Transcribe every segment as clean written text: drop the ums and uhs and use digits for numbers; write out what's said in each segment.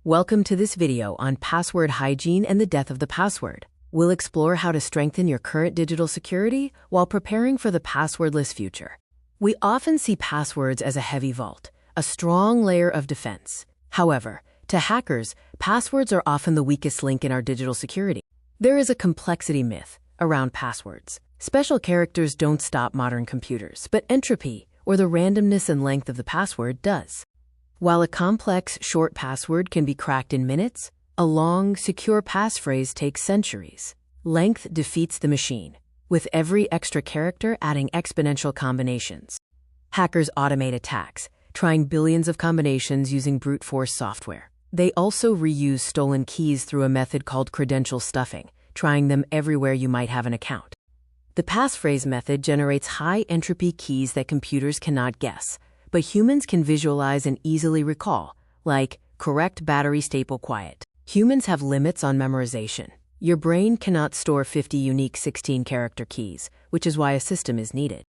Welcome to this video on password hygiene and the death of the password. We'll explore how to strengthen your current digital security while preparing for the passwordless future. We often see passwords as a heavy vault, a strong layer of defense. However, to hackers, passwords are often the weakest link in our digital security. There is a complexity myth around passwords. Special characters don't stop modern computers, but entropy, or the randomness and length of the password, does. While a complex, short password can be cracked in minutes, a long, secure passphrase takes centuries. Length defeats the machine, with every extra character adding exponential combinations. Hackers automate attacks, trying billions of combinations using brute force software. They also reuse stolen keys through a method called credential stuffing, trying them everywhere you might have an account. The passphrase method generates high-entropy keys that computers cannot guess, but humans can visualize and easily recall, like correct battery staple quiet. Humans have limits on memorization. Your brain cannot store 50 unique 16-character keys, which is why a system is needed.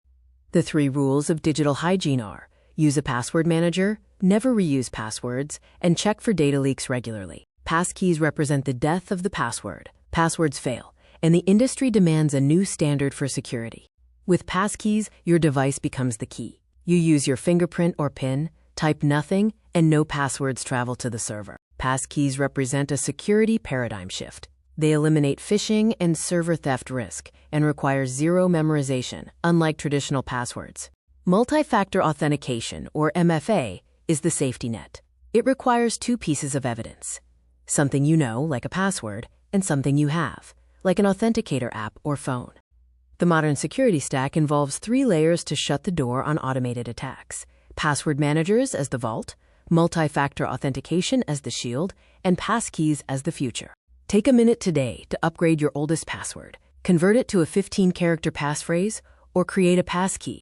The 3 rules of digital hygiene are: use a password manager, never reuse passwords, and check for data leaks regularly. Passkeys represent the death of the password. Passwords fail, and the industry demands a new standard for security. With passkeys, your device becomes the key. You use your fingerprint or PIN, type nothing, and no passwords travel to the server. Passkeys represent a security paradigm shift. They eliminate phishing and server theft risk and require zero memorization, unlike traditional passwords. Multi-Factor Authentication, or MFA, is the safety net. It requires 2 pieces of evidence: something you know, like a password, and something you have, like an authenticator app or phone. The modern security stack involves 3 layers to shut the door on automated attacks: password managers as the vault, multi-factor authentication as the shield, and passkeys as the future. Take a minute today to upgrade your oldest password, convert it to a 15-character passphrase, or create a passkey.